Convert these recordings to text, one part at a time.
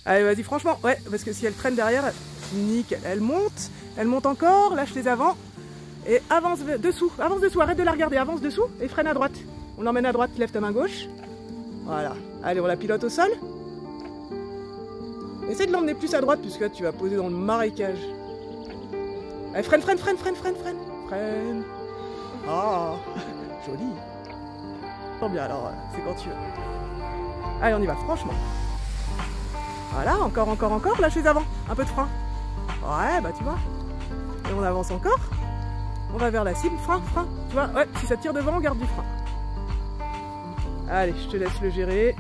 Allez, vas-y, franchement, ouais, parce que si elle traîne derrière, nickel. Elle monte encore, lâche les avants. Et avance dessous, arrête de la regarder, avance dessous et freine à droite. On l'emmène à droite, lève ta main gauche. Voilà. Allez, on la pilote au sol. Essaye de l'emmener plus à droite, puisque là, tu vas poser dans le marécage. Allez, freine. Freine. Ah, joli. Tant bien, alors, c'est quand tu veux. Allez, on y va, franchement. Voilà, encore, lâche les avants, un peu de frein. Ouais, bah tu vois. Et on avance encore. On va vers la cible, frein. Tu vois, ouais, si ça tire devant, on garde du frein. Allez, je te laisse le gérer.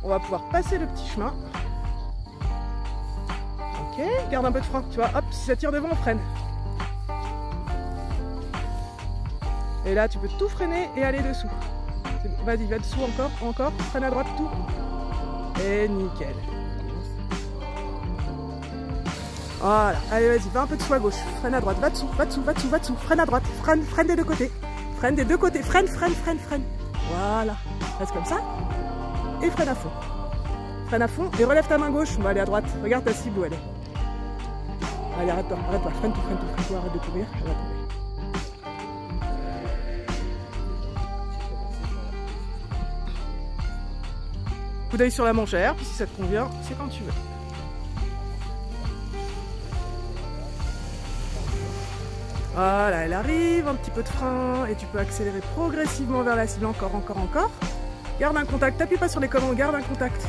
On va pouvoir passer le petit chemin. Ok, garde un peu de frein, tu vois, hop, si ça tire devant, on freine. Et là, tu peux tout freiner et aller dessous. Vas-y, va dessous encore, freine à droite, tout. Et nickel. Voilà, allez vas-y, va un peu dessous à gauche, freine à droite, va dessous, freine à droite, freine des deux côtés, freine, voilà, reste comme ça, et freine à fond, et relève ta main gauche, on va aller à droite, regarde ta cible où elle est. Allez, arrête-toi, freine tout, arrête de courir, elle va tomber. Coup d'œil sur la manchère, puis si ça te convient, c'est quand tu veux. Voilà, elle arrive, un petit peu de frein, et tu peux accélérer progressivement vers la cible, encore. Garde un contact, t'appuies pas sur les commandes, garde un contact.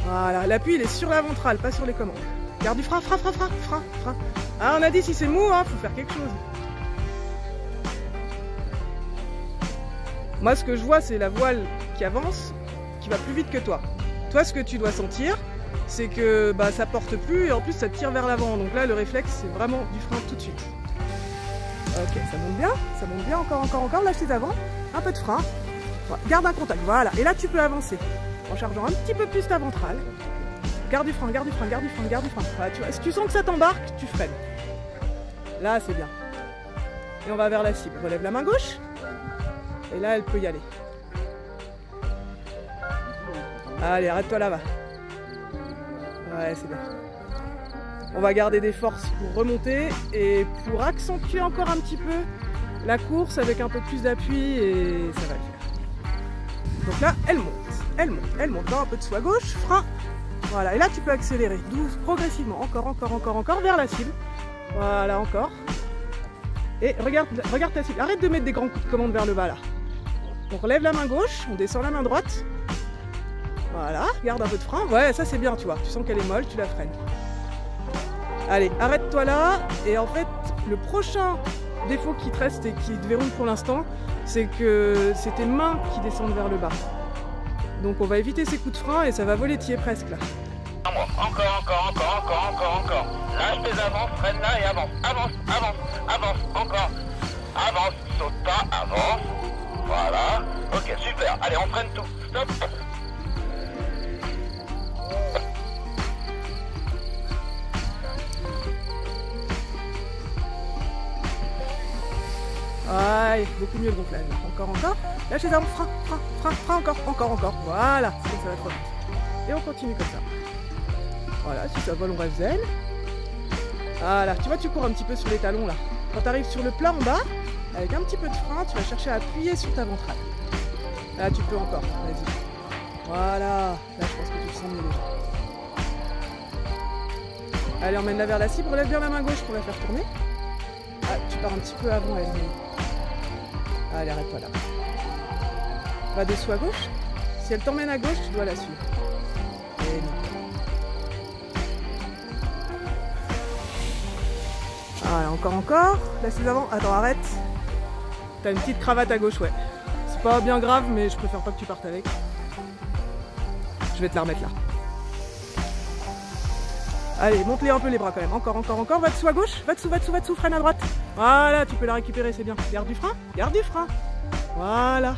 Voilà, l'appui il est sur la ventrale, pas sur les commandes. Garde du frein. Ah, on a dit si c'est mou, hein, faut faire quelque chose. Moi, ce que je vois, c'est la voile qui avance, qui va plus vite que toi. Toi, ce que tu dois sentir, c'est que bah, ça porte plus et en plus ça tire vers l'avant. Donc là, le réflexe, c'est vraiment du frein tout de suite. Ok, ça monte bien, encore, lâche les avants, un peu de frein. Voilà, garde un contact, voilà. Et là, tu peux avancer en chargeant un petit peu plus ta ventrale. Garde du frein. Voilà, tu vois, si tu sens que ça t'embarque, tu freines. Là, c'est bien. Et on va vers la cible. Relève la main gauche. Et là, elle peut y aller. Allez, arrête-toi là-bas. Ouais, c'est bien. On va garder des forces pour remonter et pour accentuer encore un petit peu la course avec un peu plus d'appui et ça va le faire. Donc là, elle monte. Encore un peu de sous à gauche, frein. Voilà, et là tu peux accélérer, douce, progressivement, encore vers la cible. Voilà, encore. Et regarde ta cible. Arrête de mettre des grands coups de commande vers le bas là. On relève la main gauche, on descend la main droite. Voilà, garde un peu de frein. Ouais, ça c'est bien, tu vois. Tu sens qu'elle est molle, tu la freines. Allez, arrête-toi là. Et en fait, le prochain défaut qui te reste et qui te verrouille pour l'instant, c'est que c'est tes mains qui descendent vers le bas. Donc on va éviter ces coups de frein et ça va volétiller presque là. Encore. Lâche tes avants, freine là et avance, encore. Avance, saute pas, avance. Voilà. Ok, super. Allez, on freine tout. Stop. Ouais, beaucoup mieux le gonflage. Encore. Lâche les avants, frein, encore. Voilà, c'est comme ça va trop vite. Et on continue comme ça. Voilà, si ça vole, on reste zen. Voilà, tu vois, tu cours un petit peu sur les talons là. Quand tu arrives sur le plat en bas, avec un petit peu de frein, tu vas chercher à appuyer sur ta ventrale. Là, tu peux encore, vas-y. Voilà, là, je pense que tu le sens mieux déjà. Allez, emmène-la vers la cible, relève bien la main gauche pour la faire tourner. Ah, tu pars un petit peu avant elle. Allez, arrête-toi là. Va dessous à gauche. Si elle t'emmène à gauche, tu dois la suivre. Et voilà, encore. Laisse les avant. Attends, arrête. T'as une petite cravate à gauche, ouais. C'est pas bien grave, mais je préfère pas que tu partes avec. Je vais te la remettre là. Allez, monte-les un peu les bras quand même. Encore. Va dessous à gauche. Va dessous. Freine à droite. Voilà, tu peux la récupérer, c'est bien. Garde du frein. Voilà.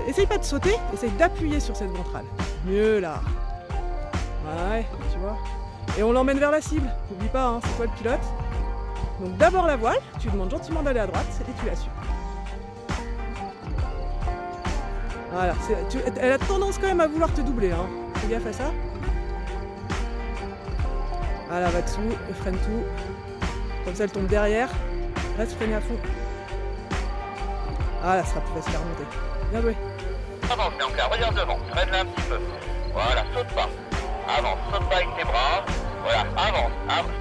Essaye pas de sauter, essaye d'appuyer sur cette ventrale. Mieux là. Ouais, tu vois. Et on l'emmène vers la cible. N'oublie pas, hein, c'est toi le pilote. Donc d'abord la voile, tu demandes gentiment d'aller à droite et tu la suis. Voilà, elle a tendance quand même à vouloir te doubler, hein. Fais gaffe à ça. Voilà, va dessous et freine tout. Comme ça, elle tombe derrière. Reste freiné à fond. Voilà, ça sera plus facile à remonter. Bien joué. Avance, c'est en clair, regarde devant, freine-la un petit peu. Voilà, saute pas. Avance, saute pas avec tes bras. Voilà, avance,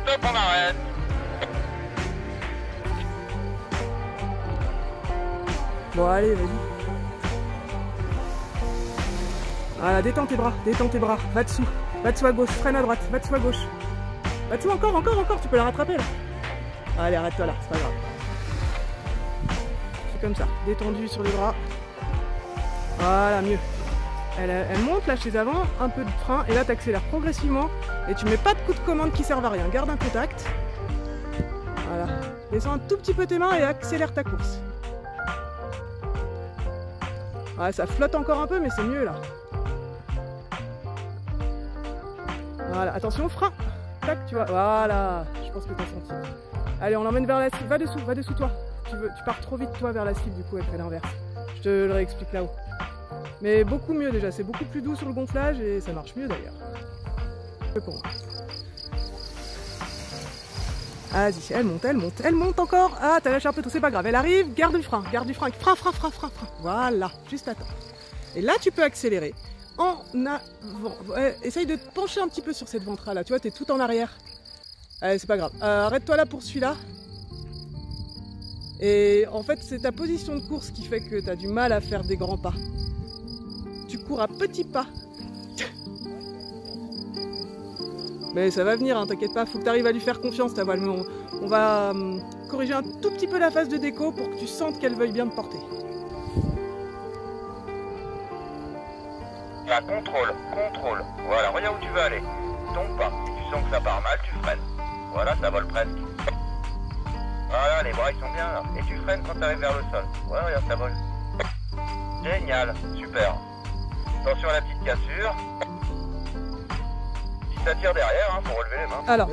stop, on arrête. Bon, allez, vas-y. Voilà, détends tes bras, va dessous à gauche, freine à droite, va dessous à gauche. Va dessous encore, tu peux la rattraper là. Allez, arrête-toi là, c'est pas grave. C'est comme ça, détendu sur les bras. Voilà, mieux. Elle monte, lâche les avant, un peu de frein, et là tu accélères progressivement. Et tu mets pas de coups de commande qui servent à rien, garde un contact. Voilà, descends un tout petit peu tes mains et accélère ta course. Ouais, ça flotte encore un peu, mais c'est mieux là. Voilà, attention, frein. Tac, tu vois. Voilà, je pense que tu as senti. Allez, on l'emmène vers la cible. Va dessous toi. Tu pars trop vite toi vers la cible, du coup, elle fait l'inverse. Je te le réexplique là-haut. Mais beaucoup mieux déjà, c'est beaucoup plus doux sur le gonflage et ça marche mieux d'ailleurs. Vas-y, elle monte encore. Ah, t'as lâché un peu tout, c'est pas grave. Elle arrive, garde du frein. Frein. Voilà, juste à temps. Et là, tu peux accélérer en avant. Essaye de te pencher un petit peu sur cette ventrale là. Tu vois, t'es tout en arrière. Allez, c'est pas grave. Arrête-toi là pour celui-là. Et en fait, c'est ta position de course qui fait que t'as du mal à faire des grands pas. Tu cours à petits pas. Mais ça va venir, hein, t'inquiète pas, faut que tu arrives à lui faire confiance ta voile. On va corriger un tout petit peu la phase de déco pour que tu sentes qu'elle veuille bien te porter. Là, contrôle. Voilà, regarde où tu veux aller. Tombe pas. Si tu sens que ça part mal, tu freines. Voilà, ça vole presque. Voilà, les bras ils sont bien là. Et tu freines quand tu arrives vers le sol. Voilà, regarde, ça vole. Génial, super. Attention à la petite cassure. Ça tire derrière, hein, pour relever les mains. Alors.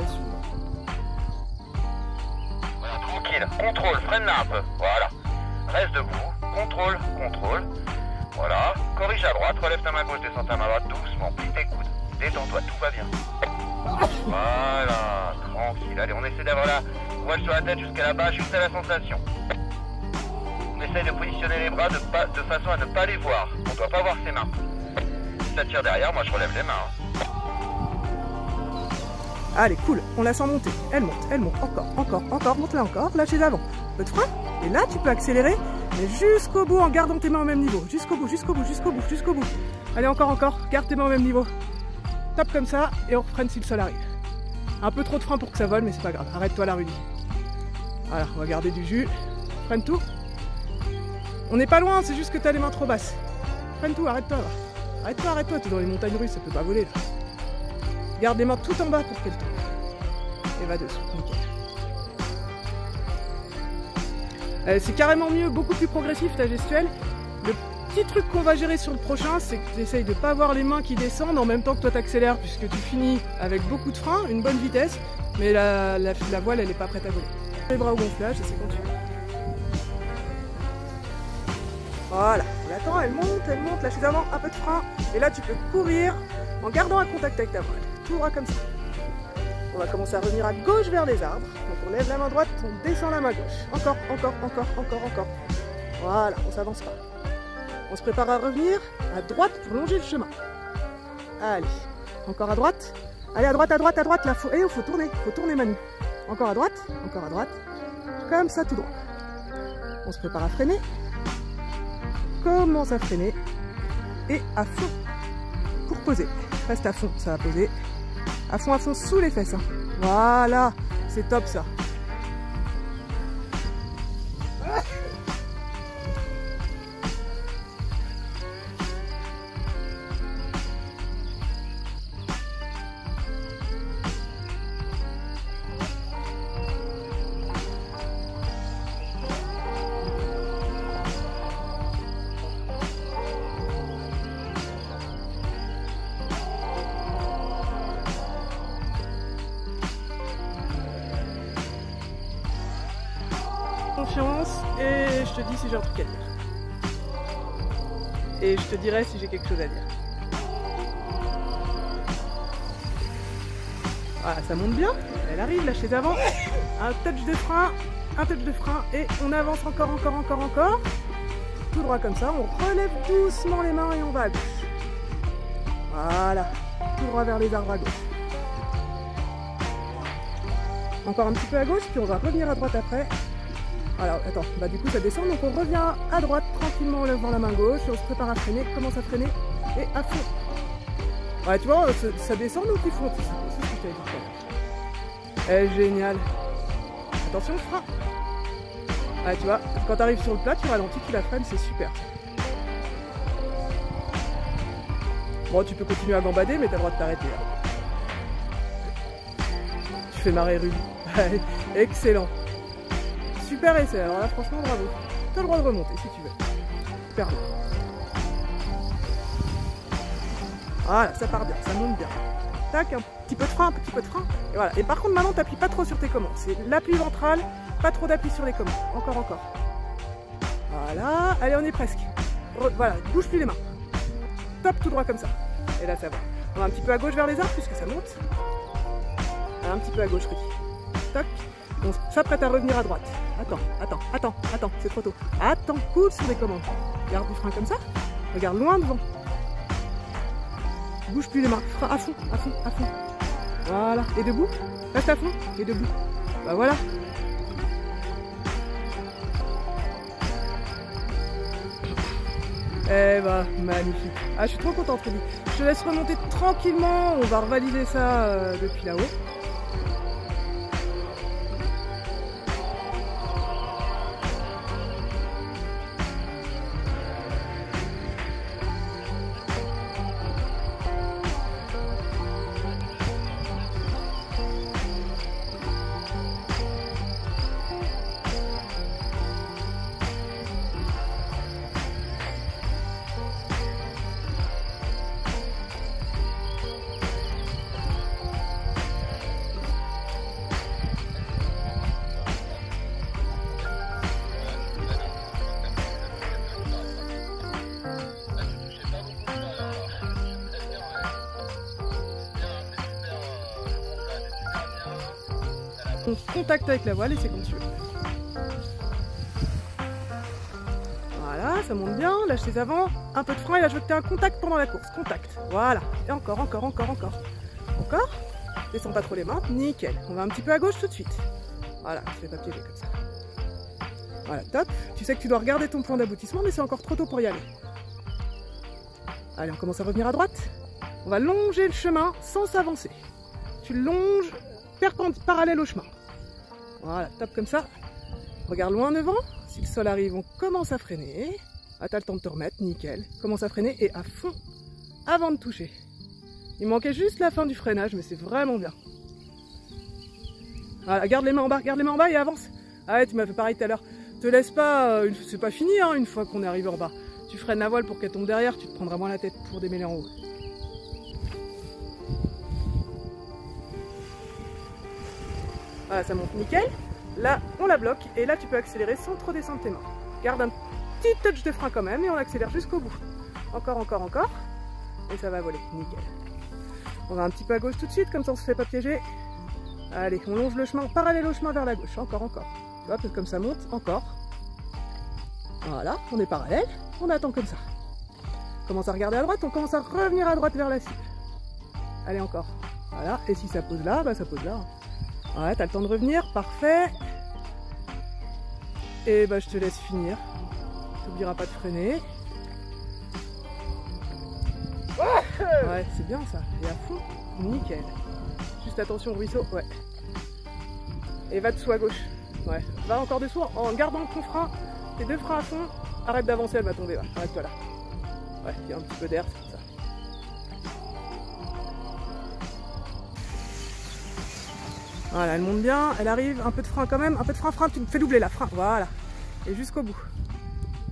Voilà, tranquille, contrôle, freine-la un peu. Voilà. Reste debout, contrôle. Voilà. Corrige à droite, relève ta main gauche, descends ta main droite doucement, plie tes coudes. Détends-toi, tout va bien. Voilà, tranquille. Allez, on essaie d'avoir la voile sur la tête jusqu'à là-bas, juste à la sensation. On essaie de positionner les bras de façon à ne pas les voir. On ne doit pas voir ses mains. Si ça tire derrière, moi je relève les mains. Hein. Allez, cool, on la sent monter. Elle monte, encore, monte-la encore, lâchez l'avant. Peu de frein, et là tu peux accélérer, mais jusqu'au bout en gardant tes mains au même niveau. Jusqu'au bout. Allez, encore, garde tes mains au même niveau. Tape comme ça, et on refreine si le sol arrive. Un peu trop de frein pour que ça vole, mais c'est pas grave. Arrête-toi là, Rudy. Voilà, on va garder du jus. Freine tout. On n'est pas loin, c'est juste que tu as les mains trop basses. Freine tout, arrête-toi là. Arrête-toi, t'es dans les montagnes russes, ça peut pas voler là. Garde les mains tout en bas pour qu'elle tombe. Et va dessous, nickel. C'est carrément mieux, beaucoup plus progressif ta gestuelle. Le petit truc qu'on va gérer sur le prochain, c'est que tu essayes de ne pas avoir les mains qui descendent en même temps que toi t'accélères, puisque tu finis avec beaucoup de frein, une bonne vitesse, mais la voile elle n'est pas prête à voler. Les bras au gonflage et c'est quand tu veux. Voilà, on l'attend, elle monte, lâche les avant, un peu de frein, et là tu peux courir en gardant un contact avec ta voile. Tout droit comme ça. On va commencer à revenir à gauche vers les arbres. Donc on lève la main droite, on descend la main gauche. Encore. Voilà, on s'avance pas. On se prépare à revenir à droite pour longer le chemin. Allez, encore à droite. Allez, à droite, là, faut tourner Manu. Encore à droite. Comme ça, tout droit. On se prépare à freiner. Commence à freiner. Et à fond pour poser. Reste à fond, ça va poser. À fond sous les fesses. Hein. Voilà, c'est top ça. Confiance et je te dis si j'ai un truc à dire. et je te dirai si j'ai quelque chose à dire. Voilà, ça monte bien, elle arrive, lâche les avant, un touch de frein, et on avance encore. Tout droit comme ça, on relève doucement les mains et on va à gauche. Voilà, tout droit vers les arbres à gauche. Encore un petit peu à gauche, puis on va revenir à droite après. Alors, attends, bah du coup ça descend, donc on revient à droite tranquillement en levant la main gauche, et on se prépare à freiner, commence à freiner, et à fond. Ouais, tu vois, ça descend, donc il faut... C'est ce que je t'avais dit tout à l'heure. Génial. Attention, frein. Ah, tu vois, quand tu arrives sur le plat, tu ralentis, tu la freines, c'est super. Bon, tu peux continuer à gambader, mais tu as le droit de t'arrêter. Tu fais marrer Rudy. Excellent. Super essai, alors là, franchement, bravo. Tu as le droit de remonter si tu veux. Super bien. Voilà, ça part bien, ça monte bien. Tac, un petit peu de frein, Et voilà. Et par contre, maintenant, t'appuies pas trop sur tes commandes. C'est l'appui ventral, pas trop d'appui sur les commandes. Encore. Voilà. Allez, on est presque. Voilà, bouge plus les mains. Top, tout droit comme ça. Et là, ça va. On va un petit peu à gauche vers les arbres, puisque ça monte. Un petit peu à gauche, Rudy. Toc. On s'apprête à revenir à droite. Attends, c'est trop tôt. Attends, coule sur les commandes. Garde du frein comme ça. Regarde loin devant. Bouge plus les mains, frein à fond. Voilà, et debout, reste à fond, et debout. Bah voilà. Eh bah, magnifique. Ah, je suis trop contente, Rudy. Je te laisse remonter tranquillement, on va revalider ça depuis là-haut. On contacte avec la voile et c'est comme tu veux. Voilà, ça monte bien, lâche les avant, un peu de frein et là je veux que tu aies un contact pendant la course. Contact, voilà. Et encore. Encore. Descends pas trop les mains, nickel. On va un petit peu à gauche tout de suite. Voilà, je fais pas piéger comme ça. Voilà, top. Tu sais que tu dois regarder ton point d'aboutissement, mais c'est encore trop tôt pour y aller. Allez, on commence à revenir à droite. On va longer le chemin sans s'avancer. Tu longes parallèle au chemin. Voilà, top comme ça. Regarde loin devant. Si le sol arrive, on commence à freiner. Ah, t'as le temps de te remettre, nickel. Commence à freiner et à fond avant de toucher. Il manquait juste la fin du freinage, mais c'est vraiment bien. Voilà, garde les mains en bas et avance. Ah ouais, tu m'as fait pareil tout à l'heure. Te laisse pas, c'est pas fini hein, une fois qu'on est arrivé en bas. Tu freines la voile pour qu'elle tombe derrière, tu te prendras moins la tête pour démêler en haut. Voilà, ça monte nickel. Là, on la bloque et là, tu peux accélérer sans trop descendre tes mains. Garde un petit touch de frein quand même et on accélère jusqu'au bout. Encore. Et ça va voler, nickel. On va un petit peu à gauche tout de suite, comme ça on se fait pas piéger. Allez, on longe le chemin, parallèle au chemin vers la gauche. Encore. Tu vois, comme ça monte, encore. Voilà, on est parallèle, on attend comme ça. On commence à regarder à droite, on commence à revenir à droite vers la cible. Allez, encore. Voilà, et si ça pose là, bah ça pose là. Ouais, t'as le temps de revenir, parfait. Et bah je te laisse finir. T'oublieras pas de freiner. Ouais, c'est bien ça. Et à fond, nickel. Juste attention au ruisseau, ouais. Et va dessous à gauche. Ouais, va encore dessous en gardant ton frein. Tes deux freins à fond. Arrête d'avancer, elle va tomber, va. Arrête-toi là. Ouais, il y a un petit peu d'air, c'est ça. Voilà, elle monte bien, elle arrive, un peu de frein quand même, un peu de frein, tu me fais doubler là, frein, voilà. Et jusqu'au bout.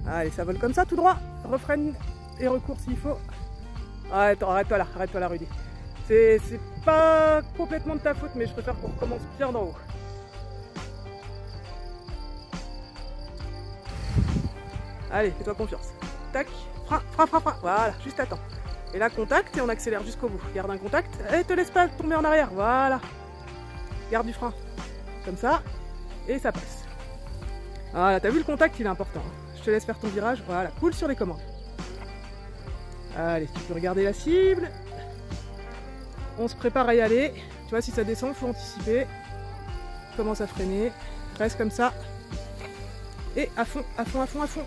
Allez, ça vole comme ça, tout droit, refreine et recours s'il faut. Arrête-toi là, Rudy. C'est pas complètement de ta faute, mais je préfère qu'on recommence bien d'en haut. Allez, fais-toi confiance. Tac, frein, frein, frein, frein. Voilà, juste à temps. Et là, contact et on accélère jusqu'au bout. Garde un contact et te laisse pas tomber en arrière. Voilà. Garde du frein. Comme ça. Et ça passe. Voilà, t'as vu le contact, il est important. Je te laisse faire ton virage. Voilà, cool sur les commandes. Allez, tu peux regarder la cible. On se prépare à y aller. Tu vois, si ça descend, il faut anticiper. Commence à freiner. Reste comme ça. Et à fond, à fond, à fond, à fond.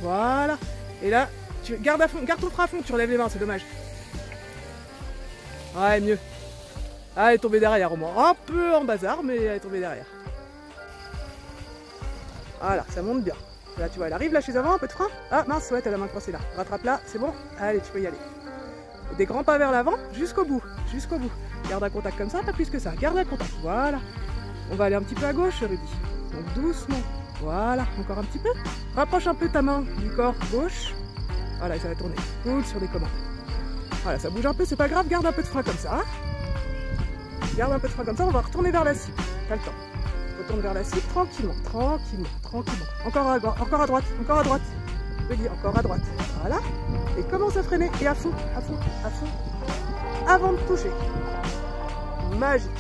Voilà. Et là, tu gardes à fond, garde ton frein à fond. Tu relèves les mains, c'est dommage. Ouais, mieux. Ah, elle est tombée derrière au moins. Un peu en bazar, mais elle est tombée derrière. Voilà, ça monte bien. Là, tu vois, elle arrive là chez avant, un peu de frein. Ah mince, ouais, t'as la main croisée là. Rattrape là, c'est bon. Allez, tu peux y aller. Des grands pas vers l'avant, jusqu'au bout. Jusqu'au bout. Garde un contact comme ça, pas plus que ça. Garde un contact. Voilà. On va aller un petit peu à gauche, Rudy. Donc doucement. Voilà, encore un petit peu. Rapproche un peu ta main du corps gauche. Voilà, ça va tourner. Cool sur les commandes. Voilà, ça bouge un peu, c'est pas grave. Garde un peu de frein comme ça. Garde un peu de frein comme ça, on va retourner vers la cible. T'as le temps. Retourne vers la cible tranquillement, tranquillement, tranquillement. Encore à droite, encore à droite. Je veux dire, encore à droite. Voilà. Et commence à freiner. Et à fond, à fond, à fond. Avant de toucher. Magique.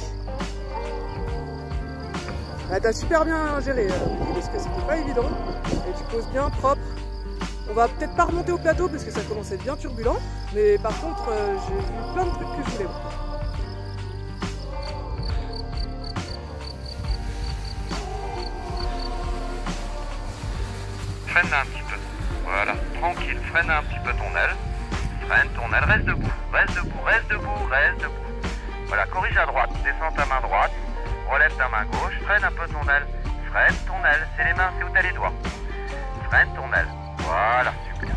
Là, t'as super bien géré, parce que c'était pas évident. Et tu poses bien, propre. On va peut-être pas remonter au plateau parce que ça commence à être bien turbulent. Mais par contre, j'ai vu plein de trucs que je voulais voir. Freine un petit peu. Voilà, tranquille, freine un petit peu ton aile. Freine ton aile, reste debout, reste debout, reste debout, reste debout. Voilà, corrige à droite, descends ta main droite, relève ta main gauche, freine un peu ton aile. Freine ton aile, c'est les mains, c'est où t'as les doigts. Freine ton aile, voilà, super.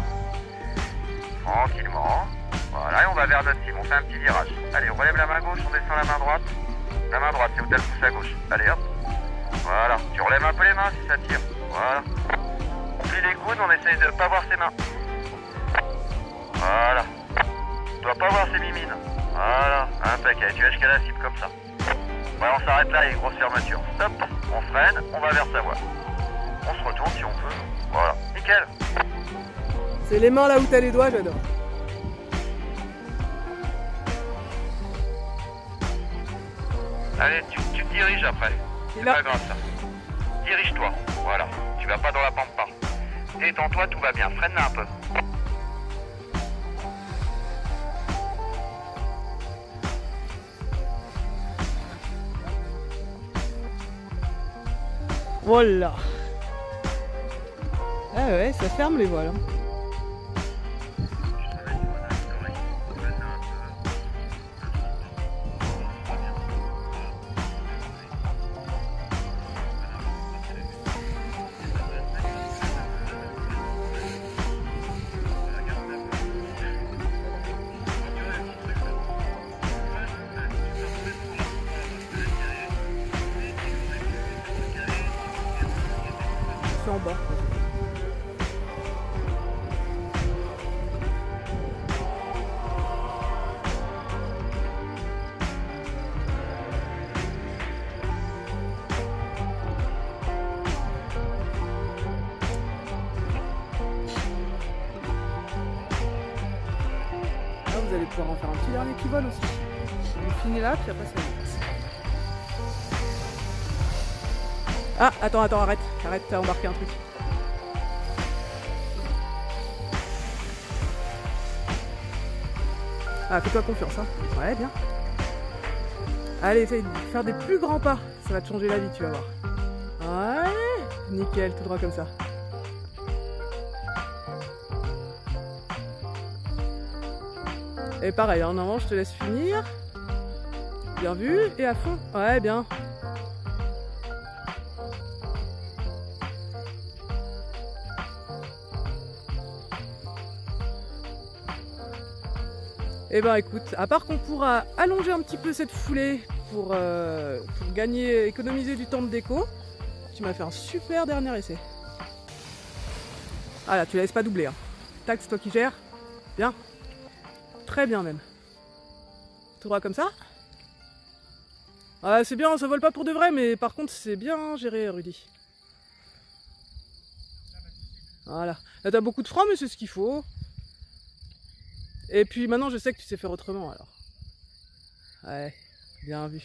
Tranquillement, voilà, et on va vers notre cible, on fait un petit virage. Allez, on relève la main gauche, on descend la main droite. La main droite, c'est où t'as le pouce à gauche. Allez hop, voilà, tu relèves un peu les mains si ça tire, voilà. Plie les coudes, on essaye de ne pas voir ses mains. Voilà. Tu dois pas voir ses mimines. Voilà, impeccable. Tu vas jusqu'à la cible comme ça. Voilà, on s'arrête là, il y a une grosse fermeture. Stop, on freine, on va vers sa voie. On se retourne si on peut. Voilà, nickel. C'est les mains là où t'as les doigts, j'adore. Allez, tu te diriges après. C'est pas grave ça. Dirige-toi, voilà. Tu vas pas dans la pampa. Détends-toi, tout va bien. Freine un peu. Voilà. Ah ouais, ça ferme les voiles. En bas. Là, vous allez pouvoir en faire un petit dernier qui vole aussi. On finit là, puis après ça passe. Ah, attends, arrête, t'as embarqué un truc. Ah, fais-toi confiance, hein. Ouais, bien. Allez, essaye de faire des plus grands pas. Ça va te changer la vie, tu vas voir. Ouais, nickel, tout droit comme ça. Et pareil, en avant, je te laisse finir. Bien vu, et à fond. Ouais, bien. Eh ben écoute, à part qu'on pourra allonger un petit peu cette foulée pour gagner, économiser du temps de déco, tu m'as fait un super dernier essai. Ah là, tu la laisses pas doubler. Hein. Tac, c'est toi qui gères. Bien. Très bien même. Tout droit comme ça. Ah, c'est bien, ça vole pas pour de vrai, mais par contre c'est bien géré, Rudy. Voilà. Là t'as beaucoup de frein, mais c'est ce qu'il faut. Et puis maintenant, je sais que tu sais faire autrement, alors. Ouais, bien vu.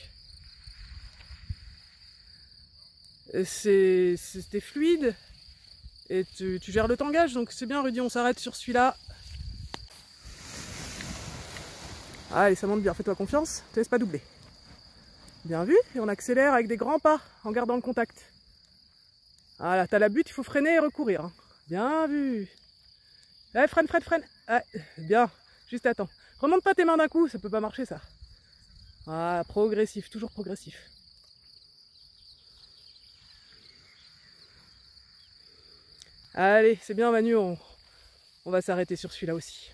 C'était fluide. Et tu gères le tangage, donc c'est bien, Rudy, on s'arrête sur celui-là. Allez, ça monte bien, fais-toi confiance, te laisse pas doubler. Bien vu, et on accélère avec des grands pas, en gardant le contact. Voilà, t'as la butte, il faut freiner et recourir. Hein. Bien vu. Allez, freine. Allez, bien, juste attends. Remonte pas tes mains d'un coup, ça peut pas marcher ça. Voilà, progressif, toujours progressif. Allez, c'est bien Manu, on va s'arrêter sur celui-là aussi.